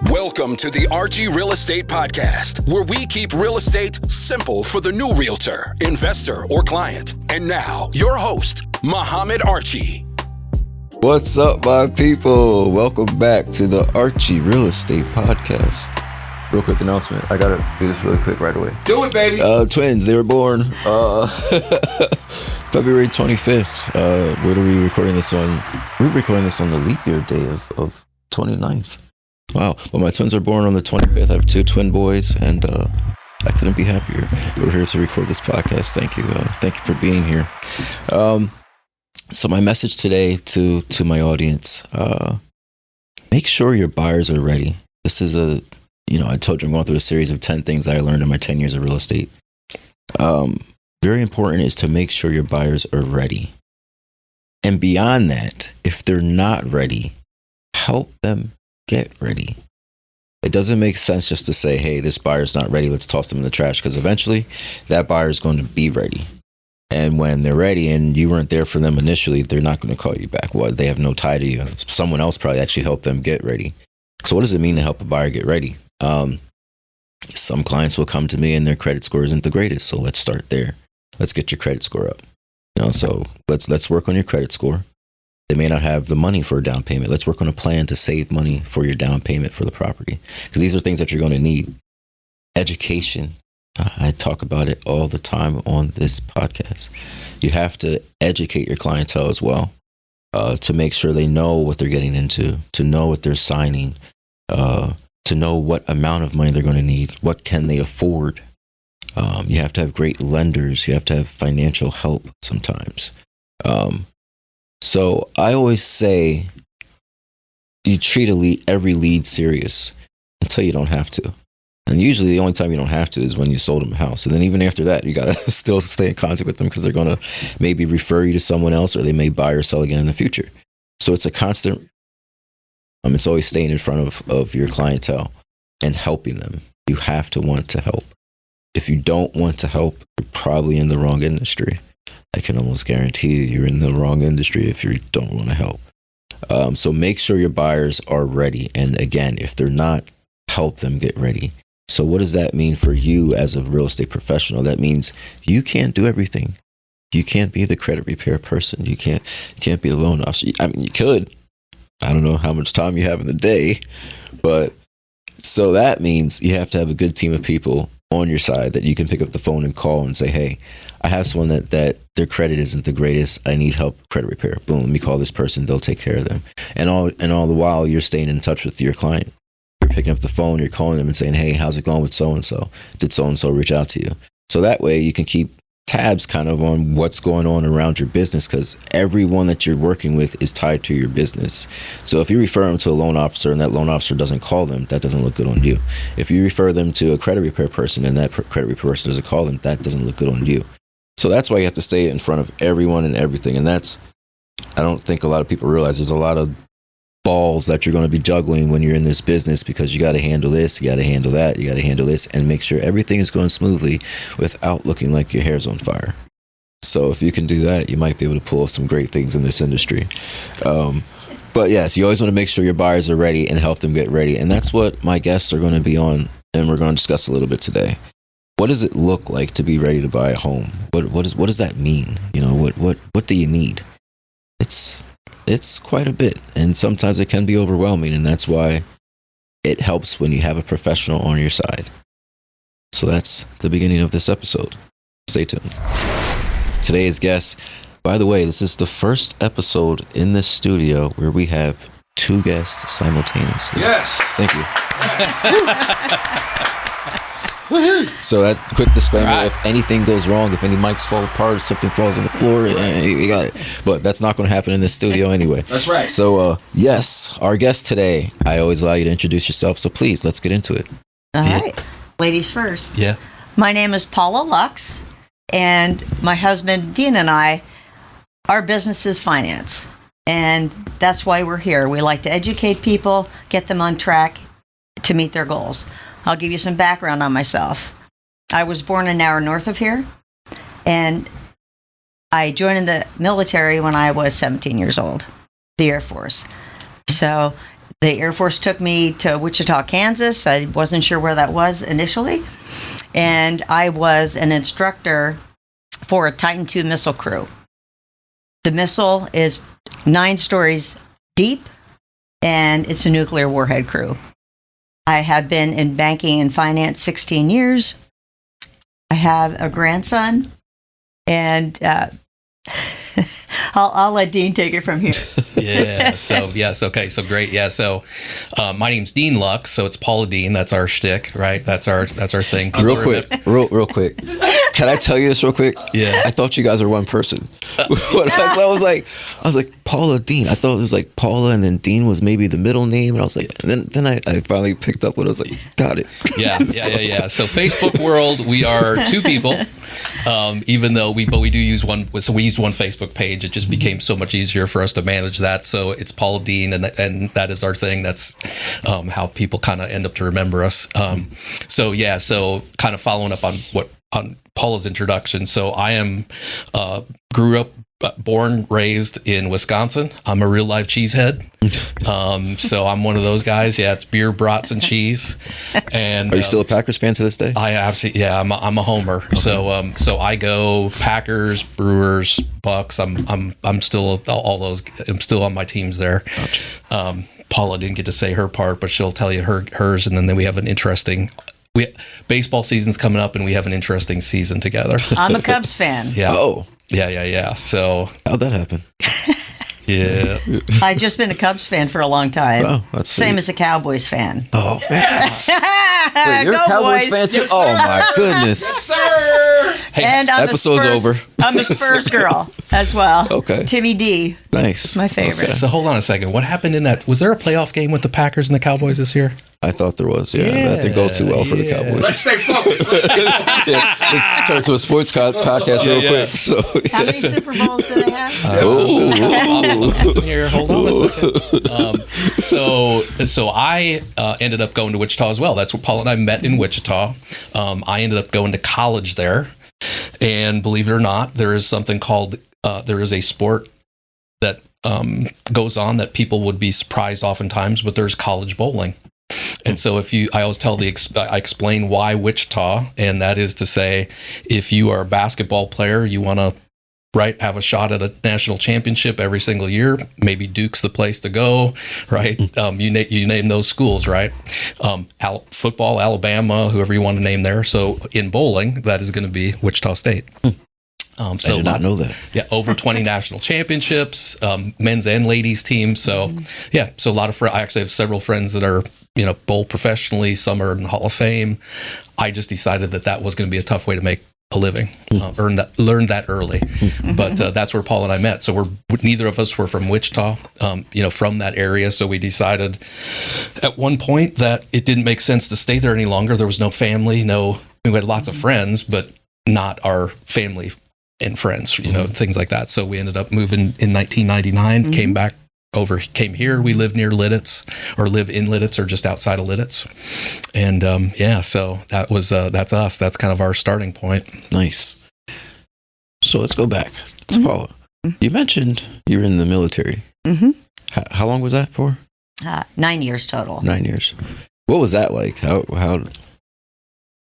Welcome to the Archie Real Estate Podcast, where we keep real estate simple for the new realtor, investor, or client. And now, your host, Muhammad Archie. What's up, my people? Welcome back to the Archie Real Estate Podcast. Real quick announcement. I gotta do this really quick right away. Do it, baby. Twins, they were born February 25th. Where are we recording this on? We're recording this on the leap year day of 29th. Wow. Well, my twins are born on the 25th. I have two twin boys, and I couldn't be happier. We're here to record this podcast. Thank you. Thank you for being here. So my message today to my audience, make sure your buyers are ready. This is I told you I'm going through a series of 10 things that I learned in my 10 years of real estate. Very important is to make sure your buyers are ready. And beyond that, if they're not ready, help them get ready. It doesn't make sense just to say, hey, this buyer's not ready, let's toss them in the trash, because eventually that buyer is going to be ready. And when they're ready and you weren't there for them initially, they're not going to call you back. Well, they have no tie to you. Someone else probably actually helped them get ready. So what does it mean to help a buyer get ready? Some clients will come to me and their credit score isn't the greatest. So let's start there. Let's get your credit score up. So let's work on your credit score. They may not have the money for a down payment. Let's work on a plan to save money for your down payment for the property. Because these are things that you're going to need. Education. I talk about it all the time on this podcast. You have to educate your clientele as well, to make sure they know what they're getting into, to know what they're signing, to know what amount of money they're going to need, what can they afford. You have to have great lenders. You have to have financial help sometimes. So I always say you treat every lead serious until you don't have to. And usually the only time you don't have to is when you sold them a house. And then even after that, you got to still stay in contact with them because they're going to maybe refer you to someone else, or they may buy or sell again in the future. So it's a constant, it's always staying in front of your clientele and helping them. You have to want to help. If you don't want to help, you're probably in the wrong industry. I can almost guarantee you're in the wrong industry if you don't want to help. So make sure your buyers are ready. And again, if they're not, help them get ready. So what does that mean for you as a real estate professional? That means you can't do everything. You can't be the credit repair person. You can't be a loan officer. I mean, you could. I don't know how much time you have in the day, but so that means you have to have a good team of people on your side that you can pick up the phone and call and say, hey, I have someone that their credit isn't the greatest. I need help credit repair. Boom, let me call this person. They'll take care of them. And all the while you're staying in touch with your client. You're picking up the phone, you're calling them and saying, hey, how's it going with so-and-so? Did so-and-so reach out to you? So that way you can keep tabs kind of on what's going on around your business, because everyone that you're working with is tied to your business. So if you refer them to a loan officer and that loan officer doesn't call them, that doesn't look good on you. If you refer them to a credit repair person and that credit repair person doesn't call them, that doesn't look good on you. So that's why you have to stay in front of everyone and everything. And I don't think a lot of people realize there's a lot of balls that you're going to be juggling when you're in this business, because you got to handle this, you got to handle that, you got to handle this, and make sure everything is going smoothly without looking like your hair's on fire. So if you can do that, you might be able to pull off some great things in this industry. But yes, you always want to make sure your buyers are ready and help them get ready. And that's what my guests are going to be on, and we're going to discuss a little bit today. What does it look like to be ready to buy a home? What does that mean? What do you need? It's quite a bit, and sometimes it can be overwhelming, and that's why it helps when you have a professional on your side. So that's the beginning of this episode. Stay tuned. Today's guest, by the way, this is the first episode in this studio where we have two guests simultaneously. Yes. Thank you. Yes. So that quick disclaimer, right. If anything goes wrong, if any mics fall apart, if something falls on the floor, you got it. But that's not going to happen in this studio anyway. That's right. So yes, our guest today, I always allow you to introduce yourself. So please, let's get into it. All right. Ladies first. Yeah. My name is Paula Loux, and my husband, Dean, and I, our business is finance. And that's why we're here. We like to educate people, get them on track to meet their goals. I'll give you some background on myself. I was born an hour north of here, and I joined the military when I was 17 years old, the Air Force. So the Air Force took me to Wichita, Kansas. I wasn't sure where that was initially. And I was an instructor for a Titan II missile crew. The missile is 9 stories deep, and it's a nuclear warhead crew. I have been in banking and finance 16 years. I have a grandson, and I'll let Dean take it from here. Okay. So great. Yeah. So my name's Dean Loux. So it's Paula Dean. That's our shtick, right? That's our thing. People Real quick. Can I tell you this real quick? Yeah. I thought you guys were one person. I was like Paula Dean. I thought it was like Paula, and then Dean was maybe the middle name, and I was like, and then I finally picked up what I was like, got it. Yeah. So Facebook world, we are 2 people. Even though we do use one, so we use one Facebook page. It just became so much easier for us to manage that. So it's Paula Dean, and that is our thing. That's how people kind of end up to remember us. So kind of following up on Paula's introduction. So I am grew up, born, raised in Wisconsin. I'm a real life cheesehead. So I'm one of those guys. Yeah, it's beer, brats, and cheese. And are you still a Packers fan to this day? I absolutely, yeah. I'm a homer. Okay. So I go Packers, Brewers, Bucks. I'm still all those. I'm still on my teams there. Gotcha. Paula didn't get to say her part, but she'll tell you hers, and then we have an interesting. Baseball season's coming up, and we have an interesting season together. I'm a Cubs fan. Yeah. Oh. Yeah. So how'd that happen? Yeah. I've just been a Cubs fan for a long time. Oh, that's same sweet. as a Cowboys fan. Oh, wait, you're Go a Cowboys boys. fan too? Yes, Oh my goodness! Yes, sir. Hey, and I'm episode's over. I'm a Spurs girl as well. Okay. Timmy D. Nice. My favorite. Okay. So hold on a second. What happened in that? Was there a playoff game with the Packers and the Cowboys this year? I thought there was. Yeah, that didn't go too well for the Cowboys. Let's stay focused. Let's turn to a sports podcast real quick. So, How many Super Bowls do they have? Listen here. Hold on a second. So I ended up going to Wichita as well. That's where Paul and I met in Wichita. I ended up going to college there, and believe it or not, there is something called there is a sport that goes on that people would be surprised oftentimes, but there's college bowling. And so I always I explain why Wichita, and that is to say, if you are a basketball player, you want to have a shot at a national championship every single year. Maybe Duke's the place to go, right? You name those schools, right? Football, Alabama, whoever you want to name there. So in bowling, that is going to be Wichita State. I did not know that. Yeah, over 20 national championships, men's and ladies teams. So so a lot of I actually have several friends that are bowl professionally. Some are in the Hall of Fame. I just decided that was going to be a tough way to make a living. Learned that early, but that's where Paul and I met. So neither of us were from Wichita, from that area. So we decided at one point that it didn't make sense to stay there any longer. There was no family. We had lots of friends, but not our family and friends, things like that. So we ended up moving in 1999, came here. We live near Lidditz, or live in Lidditz, or just outside of Lidditz. And so that's us. That's kind of our starting point. Nice. So let's go back to Paula. You mentioned you were in the military. Mm-hmm. How long was that for? 9 years total. 9 years. What was that like? How?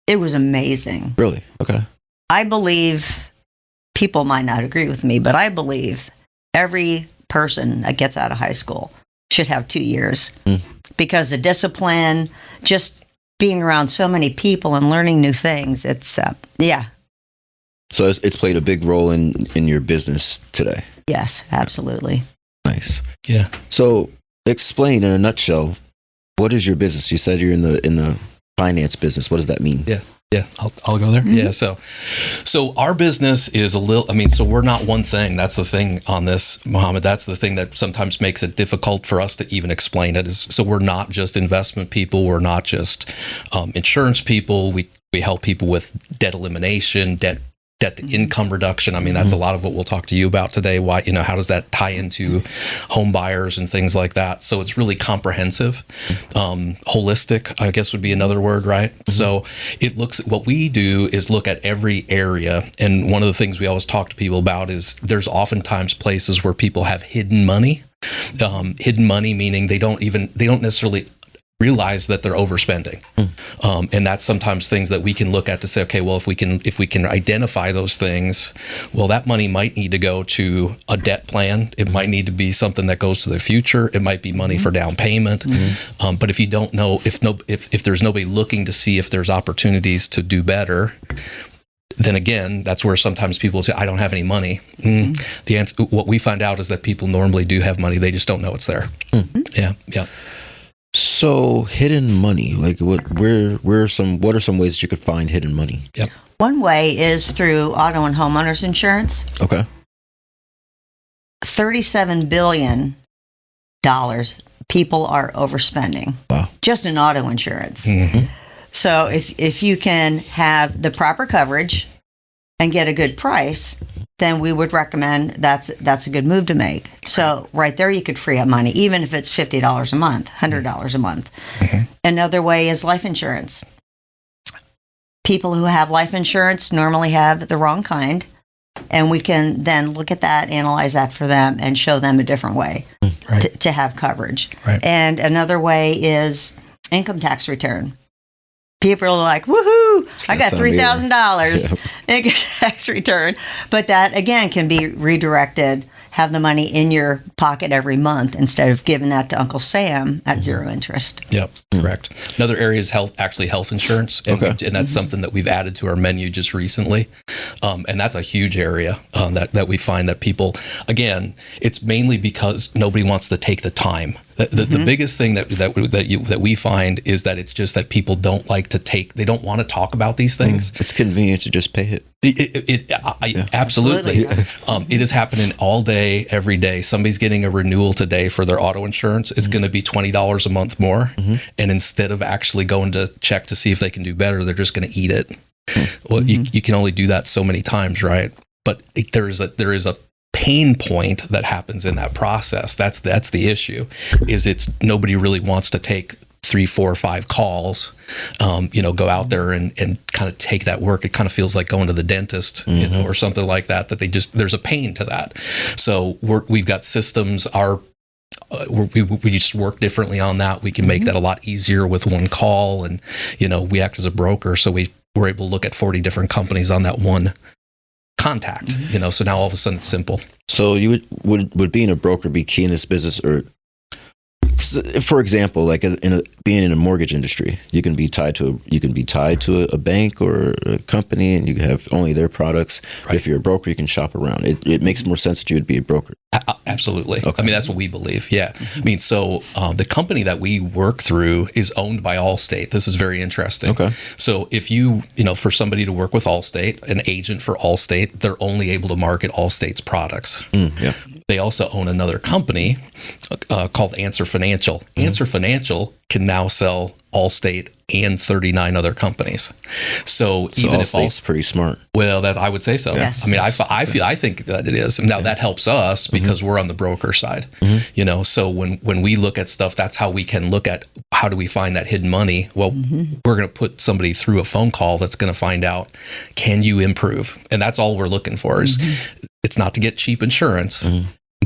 It was amazing. Really? Okay. I believe, people might not agree with me, but I believe every person that gets out of high school should have 2 years because the discipline, just being around so many people and learning new things, it's, So it's played a big role in your business today. Yes, absolutely. Nice. Yeah. So explain in a nutshell, what is your business? You said you're in the finance business. What does that mean? Yeah, I'll go there. Mm-hmm. Yeah, so our business is so we're not one thing. That's the thing on this, Mohammed. That's the thing that sometimes makes it difficult for us to even explain it. So we're not just investment people. We're not just insurance people. We help people with debt elimination, debt to income reduction. That's a lot of what we'll talk to you about today. Why, how does that tie into home buyers and things like that? So it's really comprehensive, holistic, I guess would be another word, right? Mm-hmm. So what we do is look at every area. And one of the things we always talk to people about is there's oftentimes places where people have hidden money Hidden money, meaning they don't necessarily realize that they're overspending. And that's sometimes things that we can look at to say, okay, well, if we can identify those things, well, that money might need to go to a debt plan. It might need to be something that goes to the future. It might be money for down payment. But if you don't know, if there's nobody looking to see if there's opportunities to do better, then again, that's where sometimes people say, I don't have any money. The answer, what we find out is that people normally do have money. They just don't know it's there. Yeah. So hidden money, like what are some ways that you could find hidden money? Yep. One way is through auto and homeowners insurance. Okay. $37 billion people are overspending. Wow. Just in auto insurance. So if you can have the proper coverage and get a good price, then we would recommend that's a good move to make. So right there, you could free up money, even if it's $50 a month, $100 a month. Another way is life insurance. People who have life insurance normally have the wrong kind, and we can then look at that, analyze that for them, and show them a different way to have coverage. Right. And another way is income tax return. People are like, woohoo, I got $3,000 income tax return. But that, again, can be redirected, have the money in your pocket every month instead of giving that to Uncle Sam at zero interest. Yep, correct. Another area is health insurance. And, and that's something that we've added to our menu just recently. And that's a huge area that we find that people, again, it's mainly because nobody wants to take the time. The biggest thing that we find is that it's just that people don't like to they don't want to talk about these things. It's convenient to just pay it. Absolutely. It is happening all day, every day. Somebody's getting a renewal today for their auto insurance. It's going to be $20 a month more. And instead of actually going to check to see if they can do better, they're just going to eat it. Well, you can only do that so many times, right? But there is a pain point that happens in that process. That's the issue. Is it's nobody really wants to take 3, 4, 5 calls, go out there and kind of take that work. It kind of feels like going to the dentist, or something like that, there's a pain to that. So we've got systems, we just work differently on that. We can make that a lot easier with one call, and, we act as a broker. So we're able to look at 40 different companies on that one contact, so now all of a sudden it's simple. So you would being a broker be key in this business? Or for example, like being in a mortgage industry, you can be tied to a bank or a company, and you have only their products. Right. If you're a broker, you can shop around. It makes more sense that you would be a broker. Absolutely. Okay. I mean, that's what we believe. Yeah. I mean, so the company that we work through is owned by Allstate. This is very interesting. Okay. So if for somebody to work with Allstate, an agent for Allstate, they're only able to market Allstate's products. Yeah. They also own another company called Answer Financial. Answer Financial can now sell Allstate and 39 other companies. So even if Allstate's pretty smart. Well, I would say so. Yes. I mean, I think that it is. Now that helps us because we're on the broker side. So when we look at stuff, that's how we can look at how do we find that hidden money. Well, we're going to put somebody through a phone call that's going to find out, can you improve? And that's all we're looking for. Is it's not to get cheap insurance.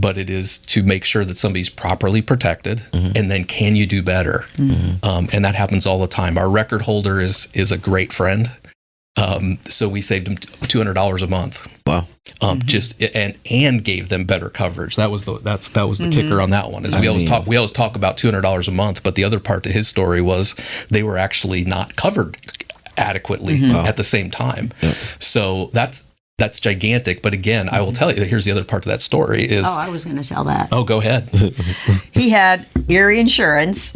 But it is to make sure that somebody's properly protected, and then can you do better? And that happens all the time. Our record holder is a great friend, so we saved him $200 a month. Wow! And gave them better coverage. That was the kicker on that one. Is we always talk about $200 a month, but the other part to his story was they were actually not covered adequately at the same time. Yep. So that's gigantic. But again, I will tell you that here's the other part to that story is... Oh, I was going to tell that. Oh, go ahead. He had Erie Insurance,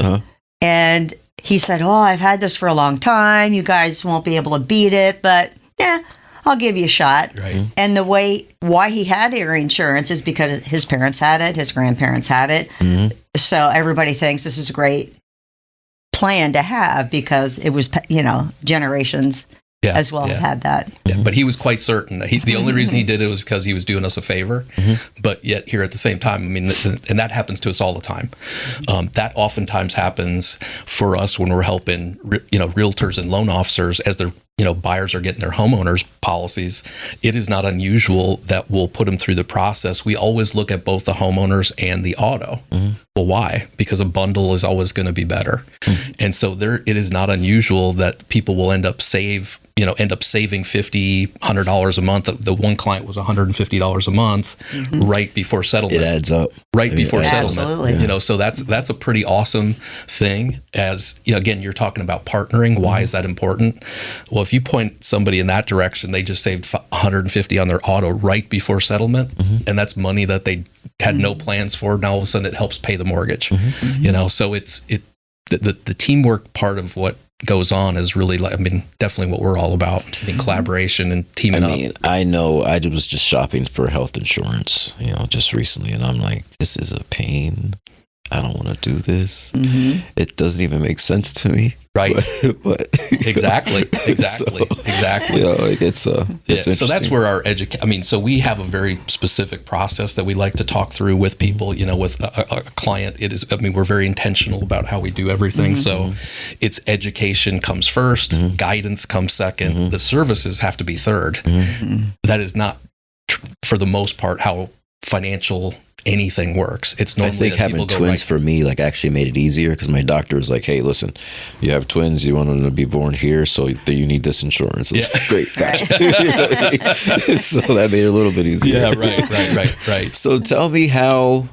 and he said, I've had this for a long time. You guys won't be able to beat it, but I'll give you a shot. Right. And why he had Erie Insurance is because his parents had it, his grandparents had it. So everybody thinks this is a great plan to have because it was, generations as well had that. Yeah, but he was quite certain. The only reason he did it was because he was doing us a favor. But yet here at the same time, I mean, and that happens to us all the time. That oftentimes happens for us when we're helping, realtors and loan officers as their, buyers are getting their homeowners policies, it is not unusual that we'll put them through the process. We always look at both the homeowners and the auto. Well, why? Because a bundle is always going to be better. And so it is not unusual that people will end up saving $50, $100 a month. The one client was $150 a month right before settlement. It adds up. Before settlement. Absolutely. So that's a pretty awesome thing. As again, you're talking about partnering. Why is that important? Well, if you point somebody in that direction, they just saved $150 on their auto right before settlement, and that's money that they had no plans for. Now all of a sudden it helps pay the mortgage. So it's the teamwork part of what goes on is really, definitely what we're all about. Collaboration and teaming up. I know I was just shopping for health insurance, just recently, and I'm like, this is a pain. I don't want to do this. It doesn't even make sense to me. Right. But exactly. It's interesting. So that's where our so we have a very specific process that we like to talk through with people, with a client. It is, we're very intentional about how we do everything. So it's education comes first, guidance comes second, the services have to be third. That is not, for the most part, how financial anything works. It's normally, I think having twins for me actually made it easier, because my doctor was like, hey, listen, you have twins, you want them to be born here, so you need this insurance. It's great, gotcha. So that made it a little bit easier. Yeah, right. So tell me how,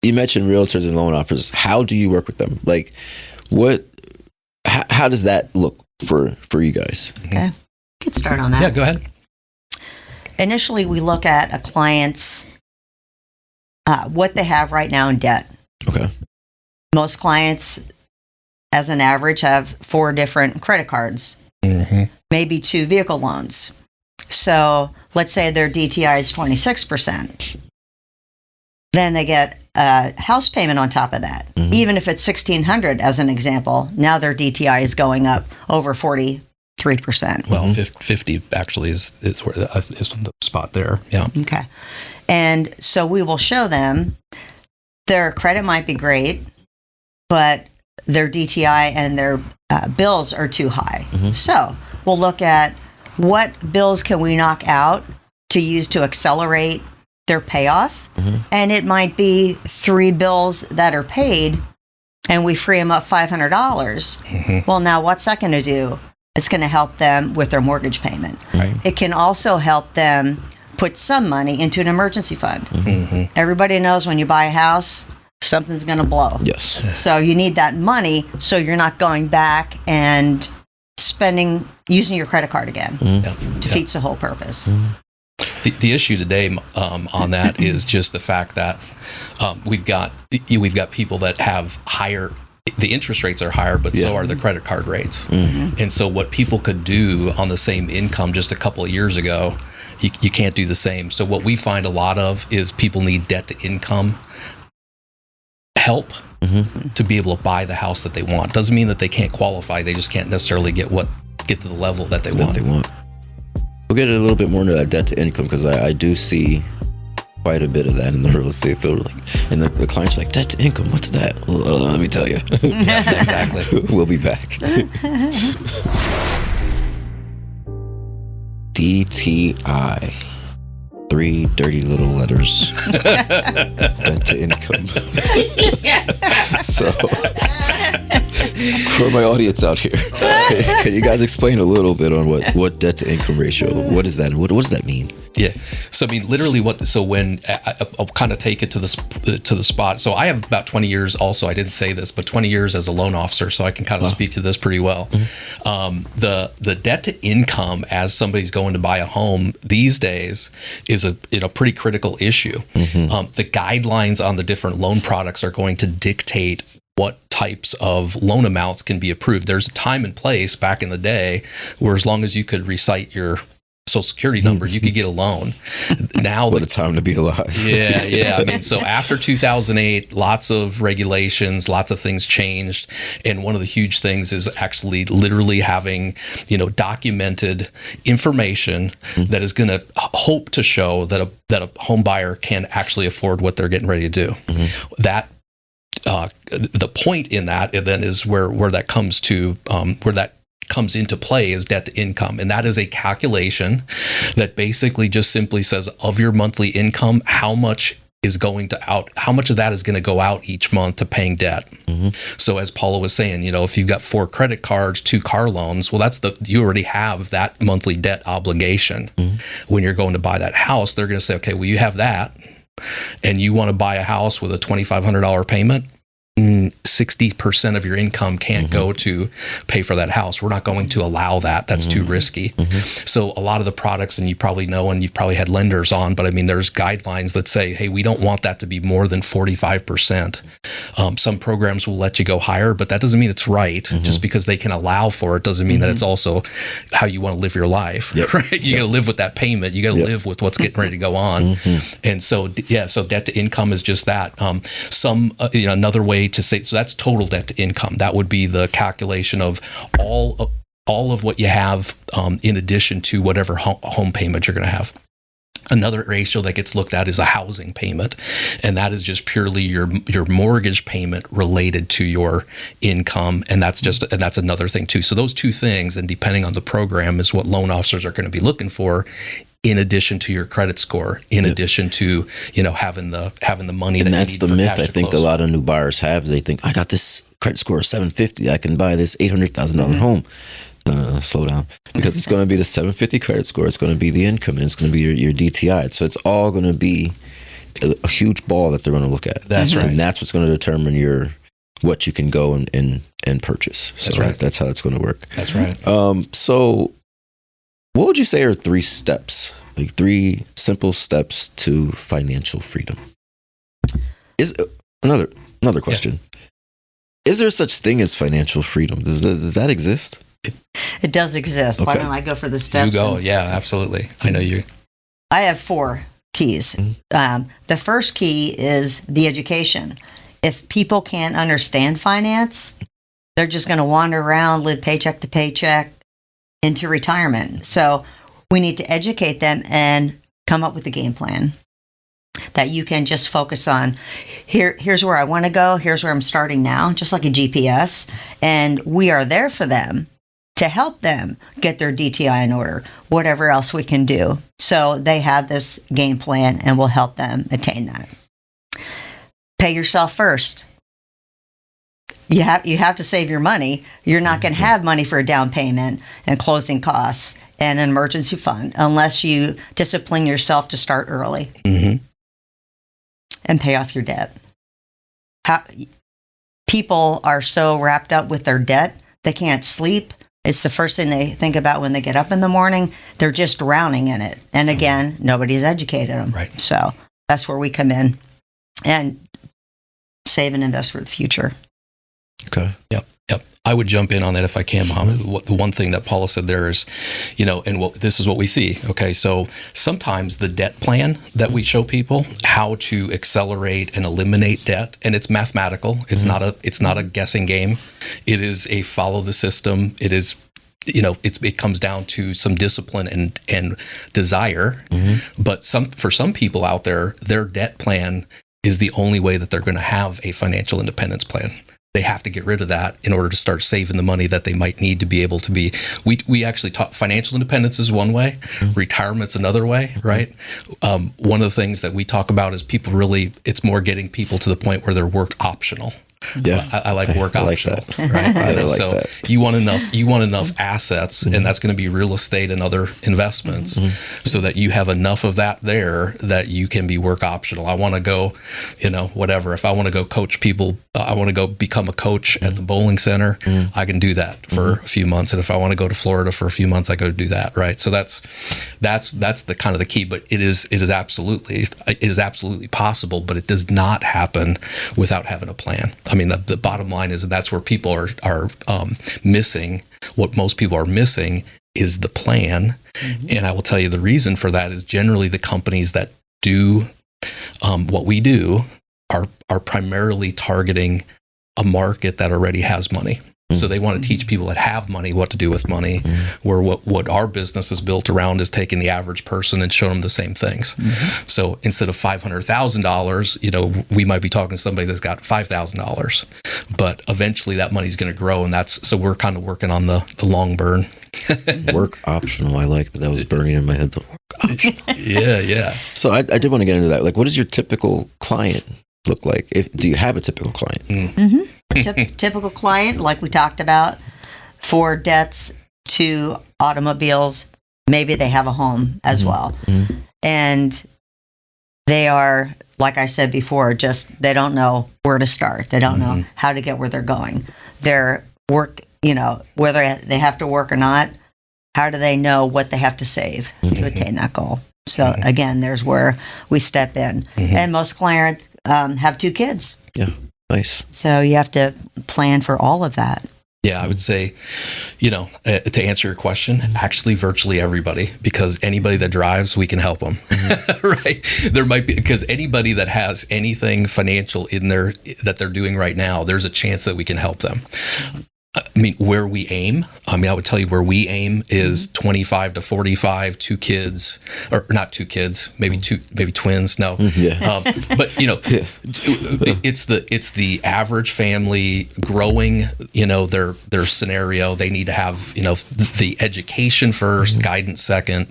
you mentioned realtors and loan officers, how do you work with them? How does that look for you guys? Okay, could start on that. Yeah, go ahead. Initially, we look at a client's what they have right now in debt. Okay. Most clients, as an average, have 4 different credit cards, maybe 2 vehicle loans. So let's say their DTI is 26%. Then they get a house payment on top of that. Even if it's $1,600, as an example, now their DTI is going up over 43%. Well, 50 actually is where is the spot there. Yeah. Okay. And so we will show them their credit might be great, but their DTI and their bills are too high. So we'll look at what bills can we knock out to use to accelerate their payoff. And it might be 3 bills that are paid and we free them up $500. Well, now what's that going to do? It's going to help them with their mortgage payment. Right. It can also help them put some money into an emergency fund. Everybody knows when you buy a house, something's going to blow. Yes. So you need that money so you're not going back and using your credit card again. Defeats the whole purpose. The issue today on that is just the fact that we've got people that have higher. The interest rates are higher, but so are the credit card rates. And so what people could do on the same income just a couple of years ago, you can't do the same. So what we find a lot of is people need debt to income help to be able to buy the house that they want. Doesn't mean that they can't qualify. They just can't necessarily get to the level that they want. We'll get a little bit more into that debt to income, because I do see quite a bit of that in the real estate field. And the clients are like, debt to income, what's that? Well, let me tell you. Yeah, exactly. We'll be back. DTI. 3 dirty little letters. Debt to income. So, for my audience out here, can you guys explain a little bit on what debt to income ratio? What is that? What does that mean? Yeah. So literally when I'll kind of take it to the spot. So I have about 20 years also, I didn't say this, but 20 years as a loan officer. So I can kind of speak to this pretty well. The debt to income as somebody's going to buy a home these days is a pretty critical issue. The guidelines on the different loan products are going to dictate what types of loan amounts can be approved. There's a time and place back in the day where as long as you could recite your Social Security number, you could get a loan. Now, what a time to be alive. Yeah. So after 2008, lots of regulations, lots of things changed. And one of the huge things is actually literally having, documented information that is going to hope to show that a home buyer can actually afford what they're getting ready to do. That the point in that then is where that comes to where that comes into play is debt to income. And that is a calculation that basically just simply says of your monthly income, how much of that is going to go out each month to paying debt. So as Paula was saying, if you've got 4 credit cards, 2 car loans, well, you already have that monthly debt obligation. When you're going to buy that house, they're going to say, okay, well, you have that, and you want to buy a house with a $2,500 payment. 60% of your income can't go to pay for that house. We're not going to allow that. That's too risky. So a lot of the products, and you probably know, and you've probably had lenders on, but I mean, there's guidelines that say, hey, we don't want that to be more than 45%. Some programs will let you go higher, but that doesn't mean it's right. Just because they can allow for it doesn't mean that it's also how you want to live your life, right? You got to live with that payment. You got to live with what's getting ready to go on. And so, so debt to income is just that. Another way to say, so that's total debt to income. That would be the calculation of all of what you have in addition to whatever home payment you're going to have. Another ratio that gets looked at is a housing payment, and that is just purely your mortgage payment related to your income, and that's another thing too. So those two things, and depending on the program, is what loan officers are going to be looking for, in addition to your credit score, in addition to having the money. And that's the myth I think a lot of new buyers have. They think, I got this credit score of 750, I can buy this $800,000 home. Slow down, because it's going to be the 750 credit score, it's going to be the income, and it's going to be your DTI. So it's all going to be a huge ball that they're going to look at. That's right. And that's what's going to determine what you can go and purchase. So that's right. That's how it's going to work. That's right. So what would you say are 3 steps, like 3 simple steps to financial freedom? Is another question. Is there such thing as financial freedom? Does that exist? It does exist. Okay. Why don't I go for the steps? You go. Yeah, absolutely. I know you. I have 4 keys. The first key is the education. If people can't understand finance, they're just going to wander around, live paycheck to paycheck into retirement. So we need to educate them and come up with a game plan that you can just focus on. Here's where I want to go. Here's where I'm starting now, just like a GPS. And we are there for them to help them get their DTI in order, whatever else we can do. So they have this game plan and we'll help them attain that. Pay yourself first. You have to save your money. You're not going to have money for a down payment and closing costs and an emergency fund unless you discipline yourself to start early and pay off your debt. People are so wrapped up with their debt, they can't sleep. It's the first thing they think about when they get up in the morning. They're just drowning in it. And again, nobody's educated them. Right. So that's where we come in and save and invest for the future. Okay. Yep. I would jump in on that if I can, Mohammed. The one thing that Paula said there is, this is what we see. Okay. So sometimes the debt plan that we show people, how to accelerate and eliminate debt, and it's mathematical. It's not a guessing game. It is a follow the system. It is, it comes down to some discipline and desire. But for some people out there, their debt plan is the only way that they're going to have a financial independence plan. They have to get rid of that in order to start saving the money that they might need to be able to be. We actually taught financial independence is one way, retirement's another way, right? One of the things that we talk about is it's more getting people to the point where they're work optional. Yeah, I like work optional, like that. Right? I like so that. You want enough assets, and that's going to be real estate and other investments, so that you have enough of that there that you can be work optional. I want to go, whatever. If I want to go coach people, I want to go become a coach at the bowling center. I can do that for a few months, and if I want to go to Florida for a few months, I go do that. Right. So that's the kind of the key. But it is absolutely possible, but it does not happen without having a plan. I mean, the bottom line is that's where people are missing. What most people are missing is the plan. And I will tell you the reason for that is generally the companies that do what we do are primarily targeting a market that already has money. So they want to teach people that have money what to do with money, where what our business is built around is taking the average person and showing them the same things. So instead of $500,000, we might be talking to somebody that's got $5,000, but eventually that money's going to grow, and so we're kind of working on the long burn. Work optional. I like that was burning in my head. The work optional. Yeah. So I did want to get into that. Like, what does your typical client look like? Do you have a typical client? Typical client, like we talked about, for debts to automobiles. Maybe they have a home as well. And they are, like I said before, they don't know where to start. They don't know how to get where they're going. Their work, whether they have to work or not, how do they know what they have to save to attain that goal? So again, there's where we step in. And most clients have 2 kids. Yeah, nice. So you have to plan for all of that. Yeah, I would say, to answer your question, actually virtually everybody, because anybody that drives, we can help them, right? There might be, because anybody that has anything financial in there that they're doing right now, there's a chance that we can help them. I mean, where we aim, I would tell you where we aim is 25 to 45, 2 kids, or not 2 kids, maybe twins. No. But it's the average family growing, their scenario. They need to have, the education first, guidance second,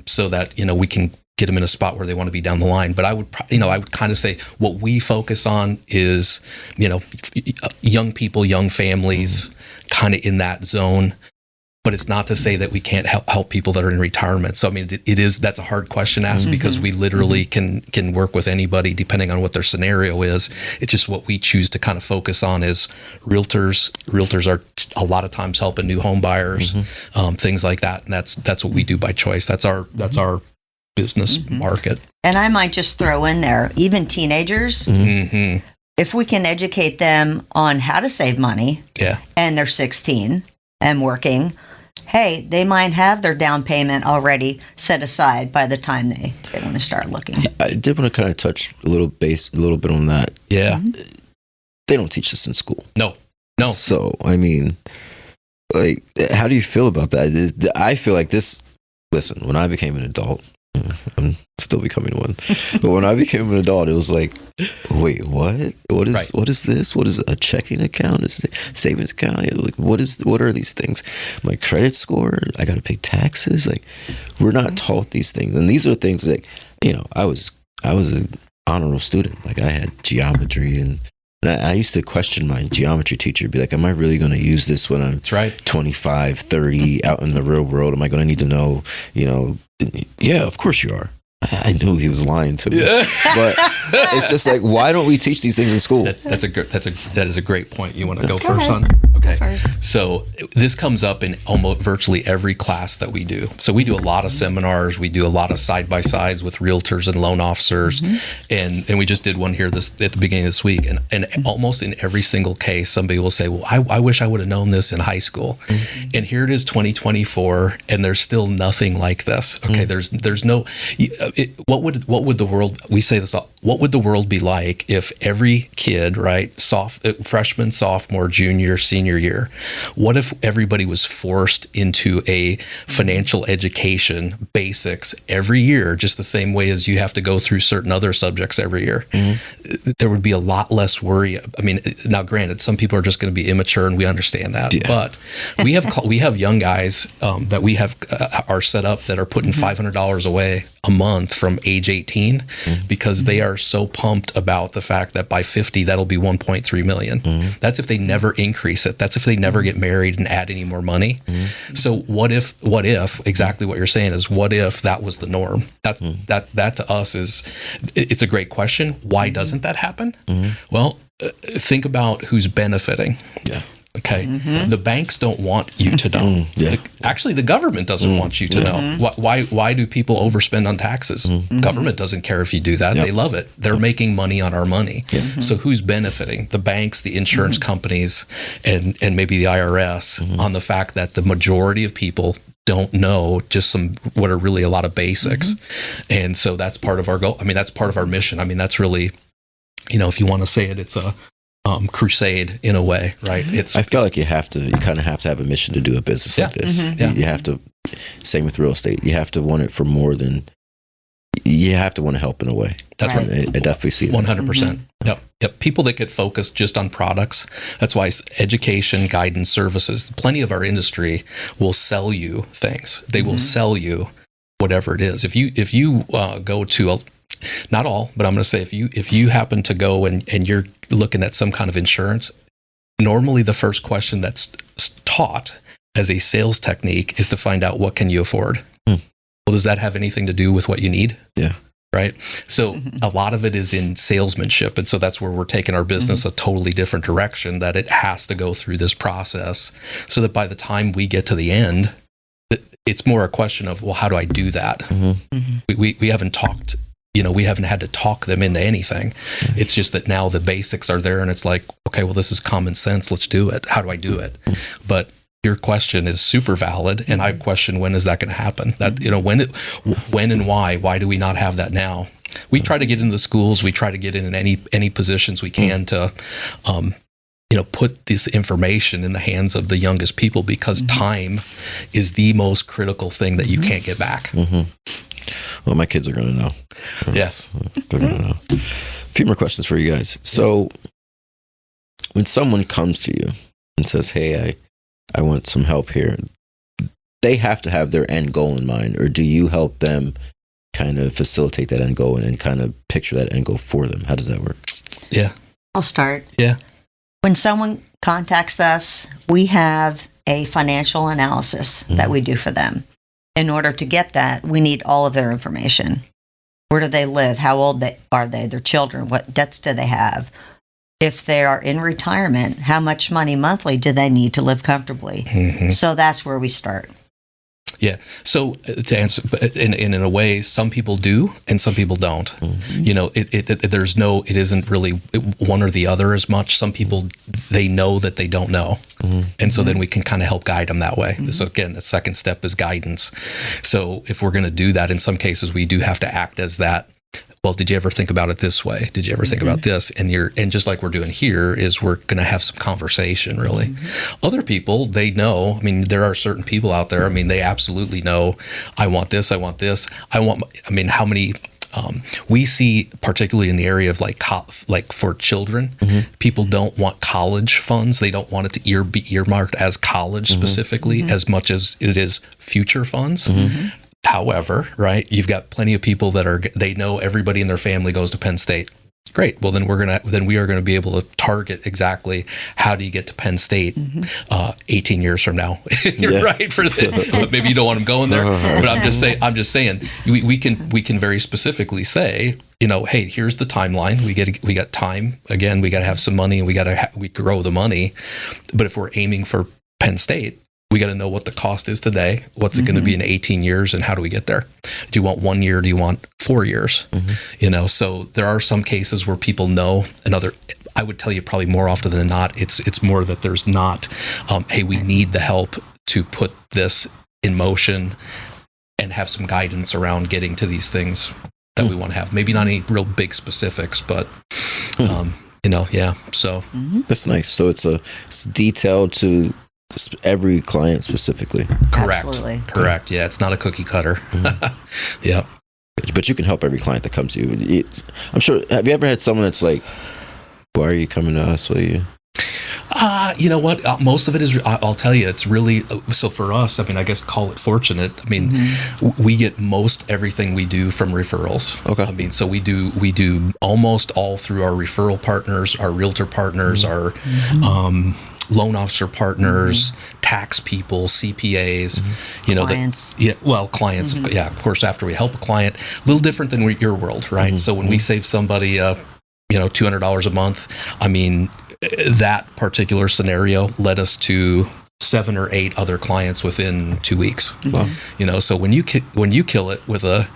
so that, we can get them in a spot where they want to be down the line. But I would kind of say what we focus on is, young people, young families, kind of in that zone. But it's not to say that we can't help people that are in retirement. So, that's a hard question to ask, because we literally can work with anybody depending on what their scenario is. It's just what we choose to kind of focus on is realtors. Realtors are a lot of times helping new home buyers, things like that. And that's what we do by choice. That's our business market. And I might just throw in there, even teenagers, if we can educate them on how to save money, and they're 16 and working, hey, they might have their down payment already set aside by the time they want to start looking. I did want to kind of touch a little bit on that. Yeah. They don't teach this in school. No. So, like, how do you feel about that? I feel like this, listen, when I became an adult, I'm still becoming one, but when I became an adult, it was like, wait, what? What is this? What is a checking account? Is it a savings account? Like, what are these things? My credit score? I got to pay taxes? Like, we're not taught these things, and these are things that, I was an honor roll student. Like, I had geometry, and I used to question my geometry teacher, be like, am I really going to use this when I'm 25, 30, out in the real world? Am I going to need to know, yeah, of course you are. I knew he was lying to me, but it's just like, why don't we teach these things in school? That is a great point. You want to go first on? Okay. So this comes up in almost virtually every class that we do. So we do a lot of seminars. We do a lot of side-by-sides with realtors and loan officers. And we just did one here at the beginning of this week. And almost in every single case, somebody will say, well, I wish I would have known this in high school. And here it is 2024, and there's still nothing like this. Okay. There's no, what would the world, we say this all, what would the world be like if every kid, right, freshman, sophomore, junior, senior year, what if everybody was forced into a financial education basics every year, just the same way as you have to go through certain other subjects every year? There would be a lot less worry. Now granted, some people are just going to be immature, and we understand that, but we have young guys that we have are set up that are putting $500 away a month from age 18 because they are so pumped about the fact that by 50 that'll be 1.3 million. That's if they never increase it. That's if they never get married and add any more money. So what if exactly what you're saying is, what if that was the norm? That to us it's a great question. Why doesn't that happen? Well, think about who's benefiting. Okay. The banks don't want you to know. Actually, the government doesn't want you to know. Why do people overspend on taxes? Government doesn't care if you do that. They love it. They're making money on our money. So who's benefiting? The banks, the insurance companies, and maybe the IRS on the fact that the majority of people don't know just what are really a lot of basics. And so that's part of our goal. That's part of our mission. That's really, if you want to say it, it's crusade in a way, right? I feel like you kind of have to have a mission to do a business like this. You have to, same with real estate. You have to want it for more than, you have to want to help in a way. That's right. I definitely see that. 100%. Yep. People that get focused just on products. That's why education, guidance, services, plenty of our industry will sell you things. They will sell you whatever it is. If you go to not all, but I'm going to say if you happen to go and you're looking at some kind of insurance, normally the first question that's taught as a sales technique is to find out what can you afford. Well, does that have anything to do with what you need? Yeah. Right. So a lot of it is in salesmanship. And so that's where we're taking our business a totally different direction, that it has to go through this process so that by the time we get to the end, it's more a question of, well, how do I do that? We haven't talked, we haven't had to talk them into anything. It's just that now the basics are there and it's like, okay, well, this is common sense. Let's do it. How do I do it? But your question is super valid, and I question, when is that going to happen? That when and why? Why do we not have that now? We try to get into the schools. We try to get in any positions we can to, put this information in the hands of the youngest people, because time is the most critical thing that you can't get back. Well, my kids are going to know. Yes, they're going to know. A few more questions for you guys. So, when someone comes to you and says, "Hey, I want some help here," they have to have their end goal in mind, or do you help them kind of facilitate that end goal and kind of picture that end goal for them? How does that work? Yeah. I'll start. Yeah. When someone contacts us, we have a financial analysis that we do for them. In order to get that, we need all of their information. Where do they live? How old are they? Their children? What debts do they have? If they are in retirement, how much money monthly do they need to live comfortably? So that's where we start. Yeah. So to answer, in a way, some people do and some people don't. It isn't really one or the other as much. Some people, they know that they don't know. And so then we can kind of help guide them that way. So again, the second step is guidance. So if we're going to do that, in some cases, we do have to act as that. Well, did you ever think about it this way? Did you ever think about this? And just like we're doing here, is we're going to have some conversation, really. Other people, they know. I mean, there are certain people out there. I mean, they absolutely know. I want this. I want this. How many? We see, particularly in the area of like for children, people don't want college funds. They don't want it to be earmarked as college specifically, as much as it is future funds. However, right, you've got plenty of people they know everybody in their family goes to Penn State. Great. Well, then we are going to be able to target exactly how do you get to Penn State 18 years from now, right? But maybe you don't want them going there. But I'm just saying, we can very specifically say, hey, here's the timeline. We got time. Again, we got to have some money, and we grow the money. But if we're aiming for Penn State, we got to know what the cost is today. What's it going to be in 18 years, and how do we get there? Do you want 1 year? Do you want 4 years? So there are some cases where people know. I would tell you probably more often than not, it's more that there's not, hey, we need the help to put this in motion and have some guidance around getting to these things that we want to have. Maybe not any real big specifics, but yeah. So that's nice. So it's detailed to every client specifically. Correct. Absolutely. Correct. Yeah, it's not a cookie cutter. Yeah. But you can help every client that comes to you. I'm sure. Have you ever had someone that's like, "Why are you coming to us? You know what? Most of it is. I'll tell you, it's really. So for us, I guess call it fortunate. We get most everything we do from referrals. Okay. So we do almost all through our referral partners, our realtor partners, our loan officer partners, tax people, CPAs, clients. Clients. Yeah, of course, after we help a client, a little different than your world, right? So when we save somebody, $200 a month, that particular scenario led us to 7 or 8 other clients within 2 weeks. Wow. So when you kill it with a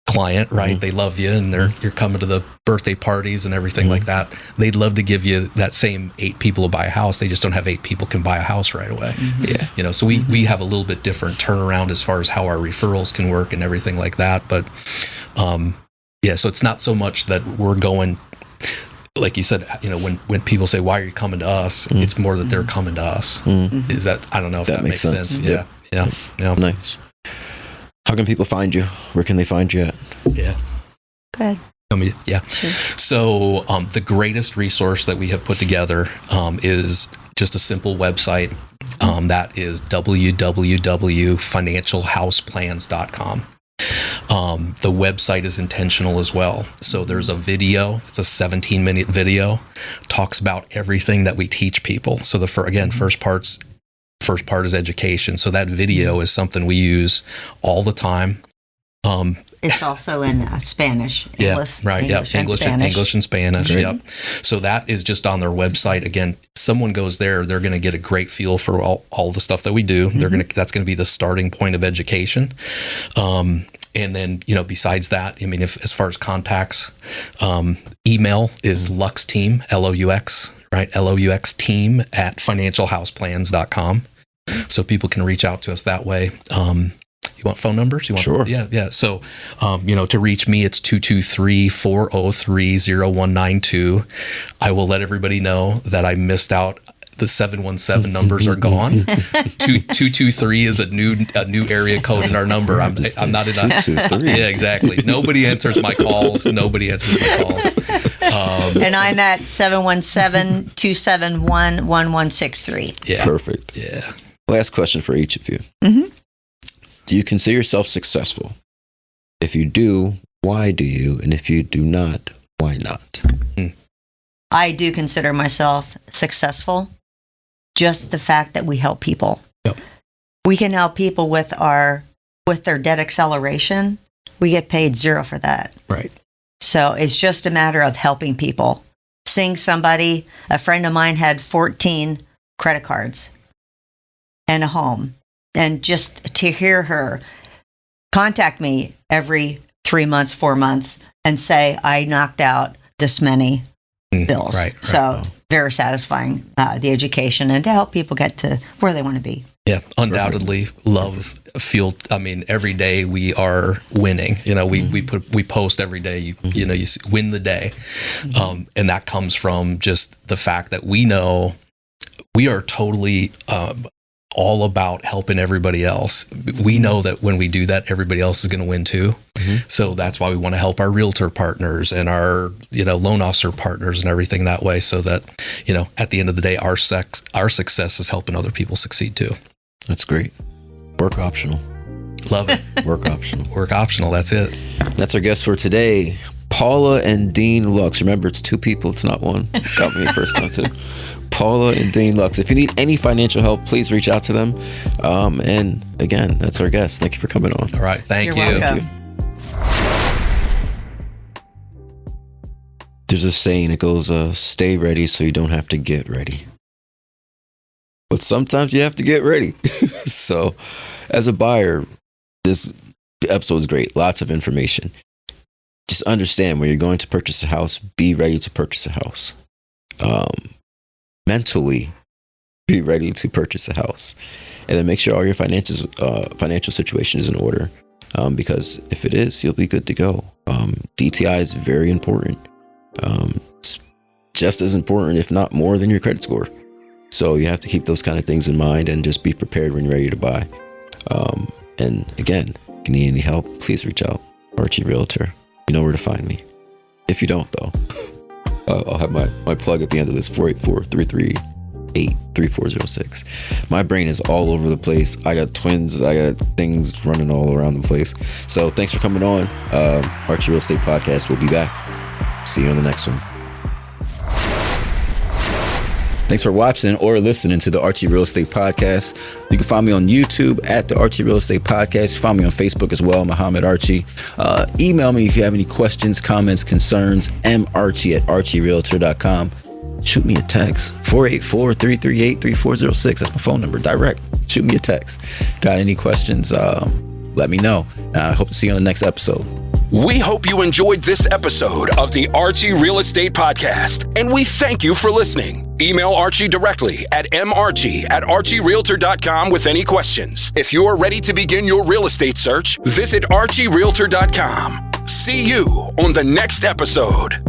client, right? They love you, and you're coming to the birthday parties and everything like that. They'd love to give you that same 8 people to buy a house. They just don't have 8 people can buy a house right away. Yeah. So we have a little bit different turnaround as far as how our referrals can work and everything like that. But so it's not so much that we're going. like you said, when people say, why are you coming to us? It's more that they're coming to us. Is that, I don't know if that makes sense. Yeah. Nice. How can people find you? Where can they find you at? Yeah. Go ahead. Yeah. Sure. So the greatest resource that we have put together is just a simple website. That is www.financialhouseplans.com. The website is intentional as well. So there's a video. It's a 17-minute video. Talks about everything that we teach people. So first part is education. So that video is something we use all the time. It's also in Spanish. English and Spanish. Great. Yep. So that is just on their website. Again, someone goes there, they're going to get a great feel for all the stuff that we do. That's going to be the starting point of education. And then, besides that, as far as contacts, email is Lux Team, LOUX, right? LOUX team at financialhouseplans.com. So people can reach out to us that way. You want phone numbers? Sure. Yeah. So, to reach me, it's 223-403-0192. I will let everybody know that I missed out. The 717 numbers are gone. 223 is a new area code in our number. I'm not in a. Yeah, exactly. Nobody answers my calls. And I'm at 717-271-1163. Yeah. Perfect. Yeah. Last question for each of you. Do you consider yourself successful? If you do, why do you? And if you do not, why not? I do consider myself successful. Just the fact that we help people. Yep. We can help people with their debt acceleration. We get paid zero for that. Right. So it's just a matter of helping people. Seeing somebody, a friend of mine had 14 credit cards and a home. And just to hear her contact me every 3 months, 4 months, and say, I knocked out this many bills. Right. So very satisfying, the education, and to help people get to where they want to be. Yeah, undoubtedly every day we are winning. We post every day, you win the day. And that comes from just the fact that we know we are totally all about helping everybody else. We know that when we do that, everybody else is going to win too. So that's why we want to help our realtor partners and our, loan officer partners and everything that way, so that, at the end of the day, our success is helping other people succeed too. That's great. Work optional. Love it. Work optional. Work optional. That's it. That's our guest for today, Paula and Dean Loux. Remember, it's two people. It's not one. Got me the first time too. Paula and Dean Loux. If you need any financial help, please reach out to them. And again, that's our guest. Thank you for coming on. All right. Thank you. Welcome. Thank you. There's a saying, it goes, stay ready so you don't have to get ready. But sometimes you have to get ready. So as a buyer, this episode is great. Lots of information. Just understand, when you're going to purchase a house, be ready to purchase a house. Mentally, be ready to purchase a house. And then make sure all your financial situation is in order. Because if it is, you'll be good to go. DTI is very important. It's just as important, if not more, than your credit score. So you have to keep those kind of things in mind and just be prepared when you're ready to buy. And again, if you need any help, please reach out. Archie Realtor. You know where to find me. If you don't, though, I'll have my plug at the end of this, 484-338-3406. My brain is all over the place. I got twins. I got things running all around the place. So thanks for coming on. Archie Real Estate Podcast. We'll be back. See you on the next one. Thanks for watching or listening to the Archie Real Estate Podcast. You can find me on YouTube at the Archie Real Estate Podcast. You can find me on Facebook as well, Muhammad Archie. Email me if you have any questions, comments, concerns, marchie@archierealtor.com. Shoot me a text, 484-338-3406. That's my phone number, direct. Shoot me a text. Got any questions, let me know. I hope to see you on the next episode. We hope you enjoyed this episode of the Archie Real Estate Podcast, and we thank you for listening. Email Archie directly at marchie@archierealtor.com with any questions. If you are ready to begin your real estate search, visit archierealtor.com. See you on the next episode.